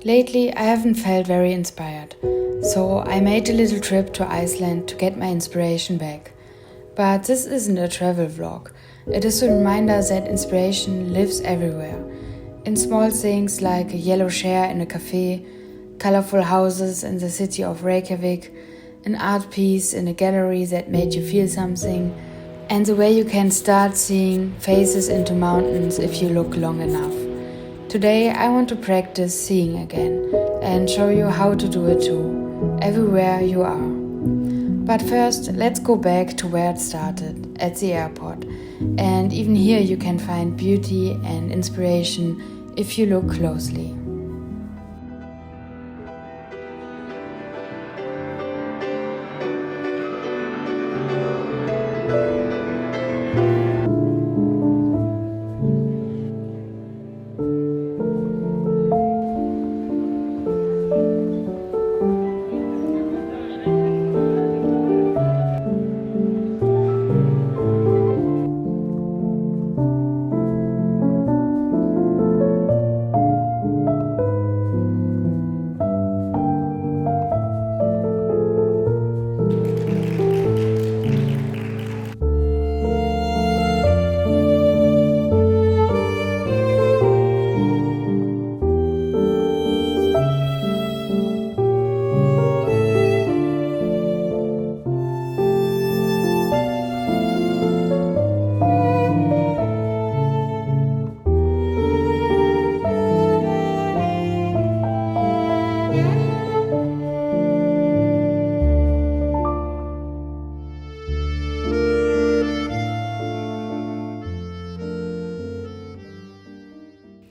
Lately, I haven't felt very inspired, so I made a little trip to Iceland to get my inspiration back. But this isn't a travel vlog. It is a reminder that inspiration lives everywhere. In small things like a yellow chair in a café, colorful houses in the city of Reykjavik, an art piece in a gallery that made you feel something, and the way you can start seeing faces into mountains if you look long enough. Today I want to practice seeing again and show you how to do it too, everywhere you are. But first, let's go back to where it started, at the airport. And even here you can find beauty and inspiration if you look closely.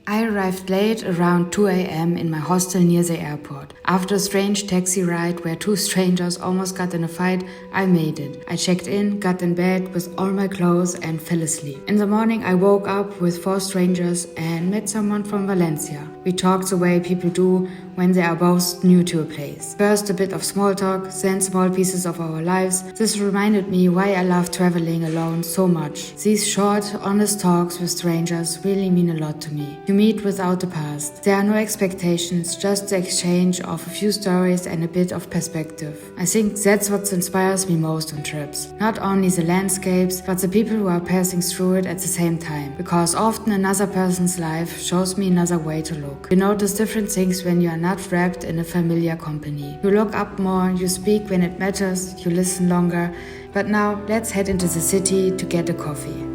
I arrived late, around 2 a.m. in my hostel near the airport. After a strange taxi ride where two strangers almost got in a fight, I made it. I checked in, got in bed with all my clothes and fell asleep. In the morning I woke up with 4 strangers and met someone from Valencia. We talked the way people do when they are both new to a place. First a bit of small talk, then small pieces of our lives. This reminded me why I love traveling alone so much. These short, honest talks with strangers really mean a lot to me. You meet without the past. There are no expectations, just the exchange of a few stories and a bit of perspective. I think that's what inspires me most on trips. Not only the landscapes, but the people who are passing through it at the same time. Because often another person's life shows me another way to look. You notice different things when you are not wrapped in a familiar company. You look up more, you speak when it matters, you listen longer. But now let's head into the city to get a coffee.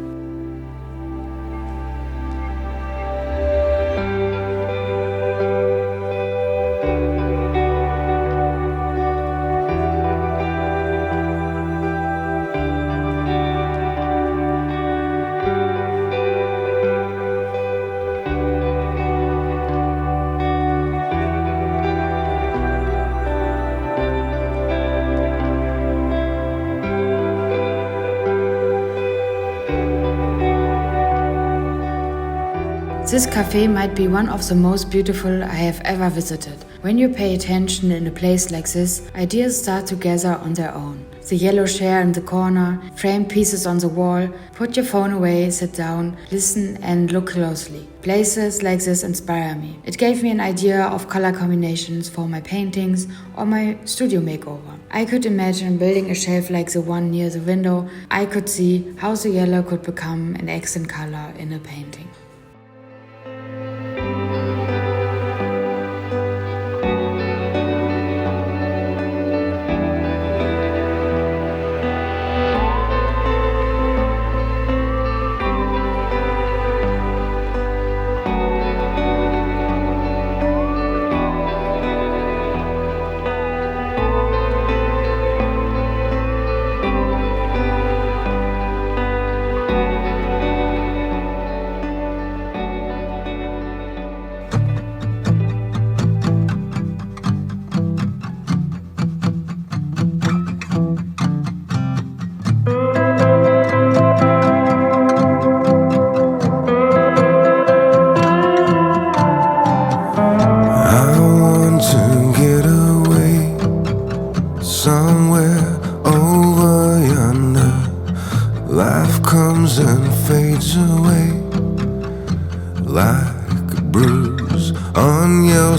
This cafe might be one of the most beautiful I have ever visited. When you pay attention in a place like this, ideas start to gather on their own. The yellow chair in the corner, framed pieces on the wall, put your phone away, sit down, listen and look closely. Places like this inspire me. It gave me an idea of color combinations for my paintings or my studio makeover. I could imagine building a shelf like the one near the window. I could see how the yellow could become an accent color in a painting.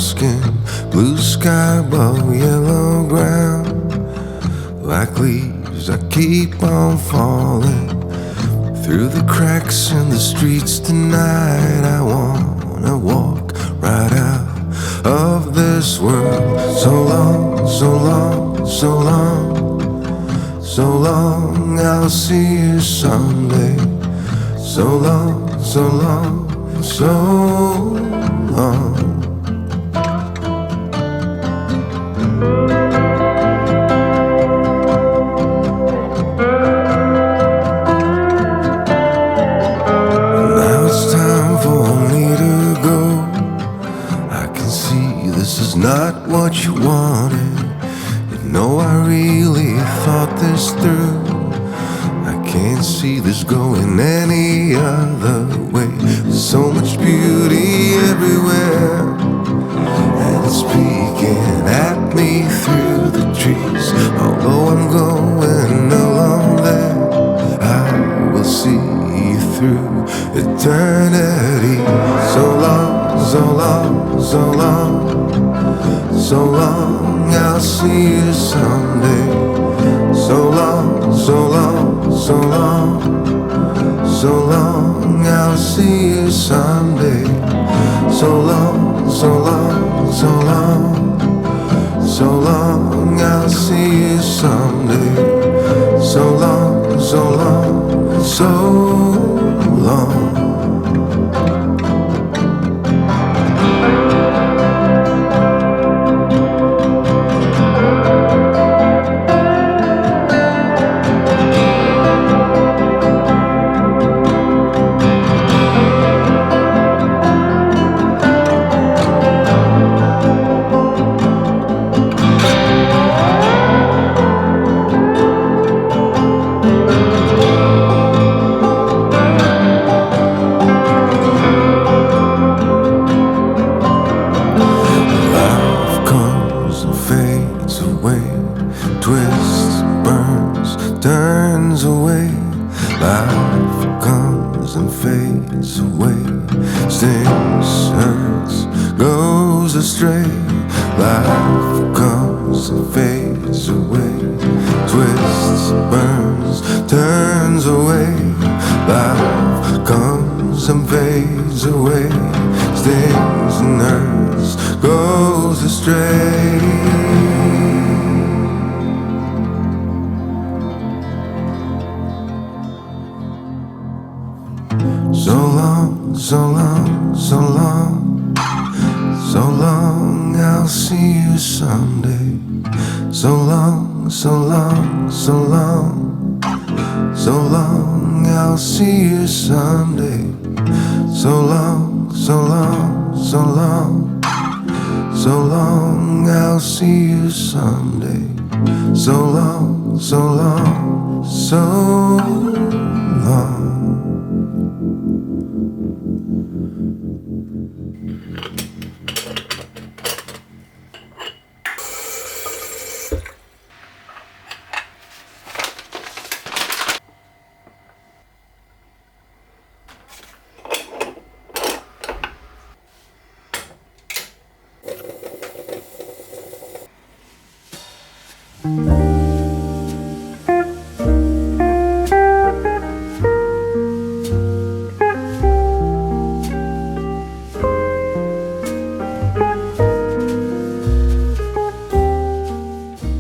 skin, blue sky above yellow ground. Like leaves I keep on falling through the cracks in the streets tonight. I wanna walk right out of this world. So long, so long, so long, so long, I'll see you someday. So long, so long, so long. Now it's time for me to go. I can see this is not what you wanted. You know I really thought this through. I can't see this going any other way. There's so much beauty everywhere, and it's speaking at me through the trees. Although I'm going along there, I will see you through eternity. So long, so long, so long, so long, I'll see you someday. So long, so long, so long, so long, I'll see you someday. So long, so long, so long, so long, I'll see you someday. So long, so long, so long. So long, so long, so long, so long, I'll see you someday. So long, so long, so long, so long, I'll see you someday. So long, so long, so long, so long, I'll see you someday. So long, so long, so long.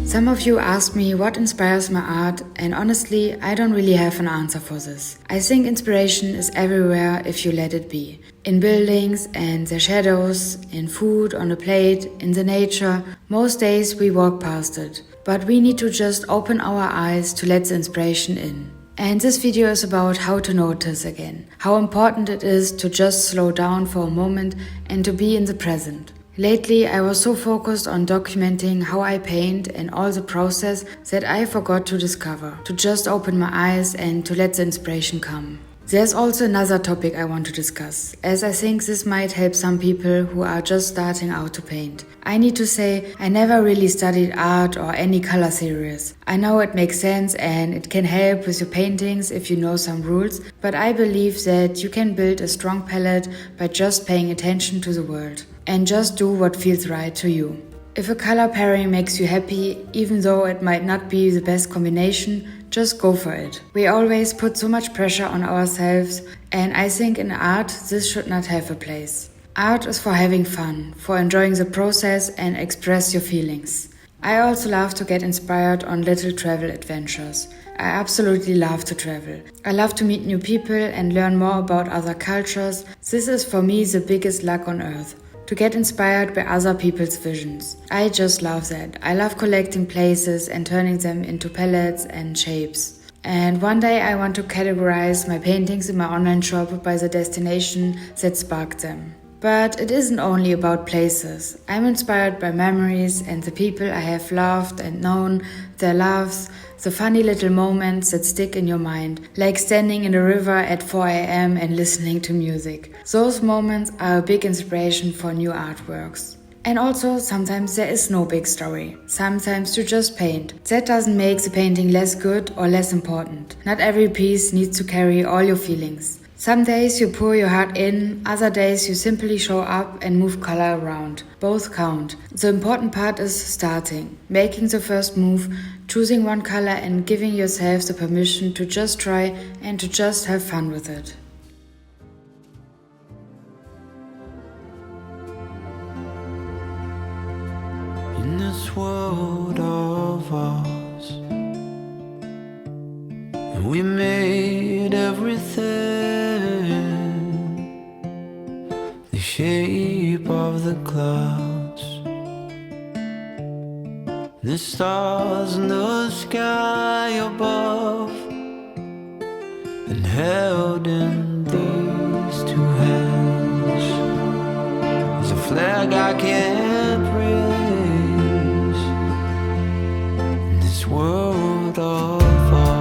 Some of you asked me what inspires my art, and honestly, I don't really have an answer for this. I think inspiration is everywhere if you let it be. In buildings and their shadows, in food on a plate, in the nature. Most days we walk past it. But we need to just open our eyes to let the inspiration in. And this video is about how to notice again. How important it is to just slow down for a moment and to be in the present. Lately, I was so focused on documenting how I paint and all the process that I forgot to discover, to just open my eyes and to let the inspiration come. There's also another topic I want to discuss, as I think this might help some people who are just starting out to paint. I need to say, I never really studied art or any color series. I know it makes sense and it can help with your paintings if you know some rules, but I believe that you can build a strong palette by just paying attention to the world. and just do what feels right to you. If a color pairing makes you happy, even though it might not be the best combination, just go for it. We always put so much pressure on ourselves, and I think in art this should not have a place. Art is for having fun, for enjoying the process and express your feelings. I also love to get inspired on little travel adventures. I absolutely love to travel. I love to meet new people and learn more about other cultures. This is for me the biggest luck on earth. To get inspired by other people's visions. I just love that. I love collecting places and turning them into palettes and shapes. And one day I want to categorize my paintings in my online shop by the destination that sparked them. But it isn't only about places. I'm inspired by memories and the people I have loved and known, their loves, the funny little moments that stick in your mind, like standing in a river at 4 a.m. and listening to music. Those moments are a big inspiration for new artworks. And also, sometimes there is no big story. Sometimes you just paint. That doesn't make the painting less good or less important. Not every piece needs to carry all your feelings. Some days you pour your heart in, other days you simply show up and move color around. Both count. The important part is starting, making the first move, choosing one color and giving yourself the permission to just try and to just have fun with it. In this world of ours, and we made everything the shape of the clouds, the stars in the sky above, and held in these two hands is a flag I can't raise in this world of ours.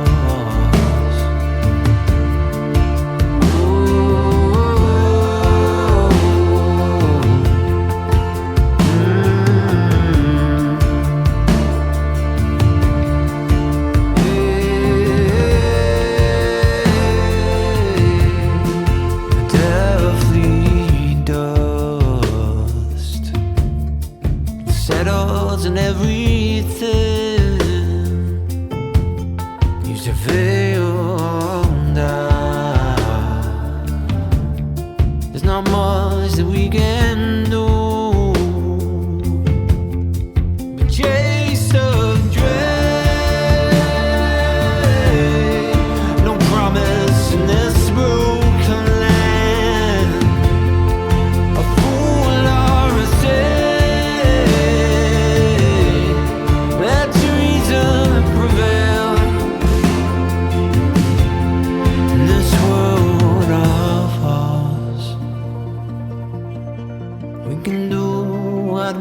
And everything used to veil down. There's not much that we can do but chase a dream. No promise in this broken land. A fool or a saint.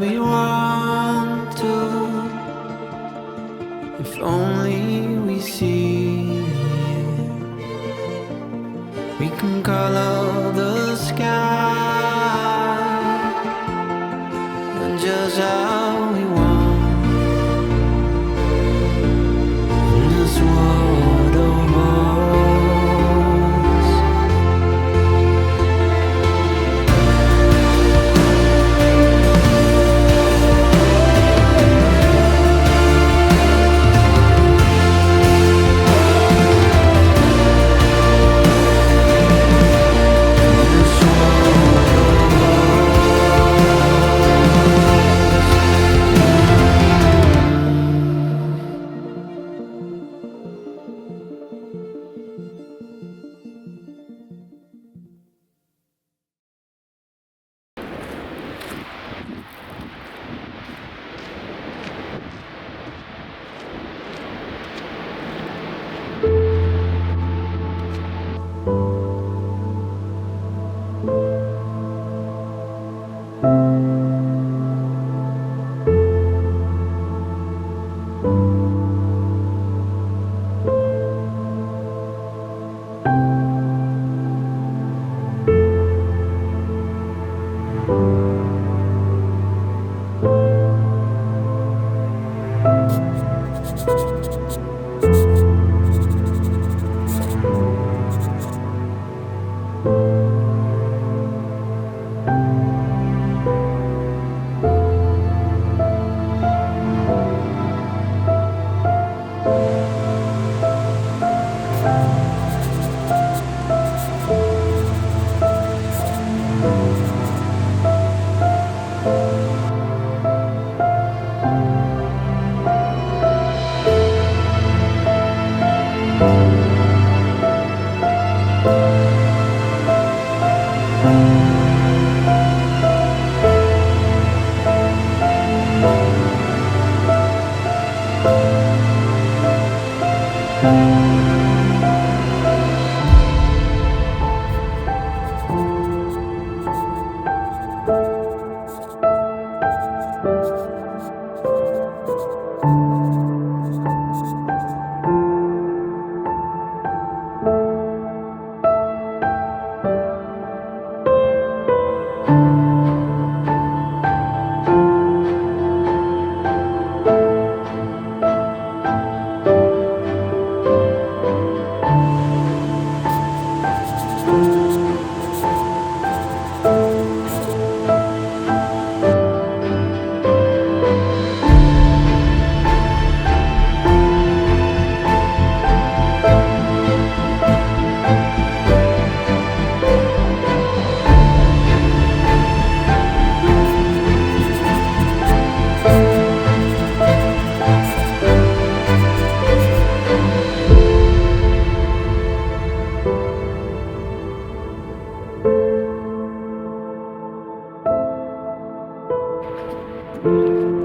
We want to, if only we see it. We can color the sky and just how we want in this world of ours. you.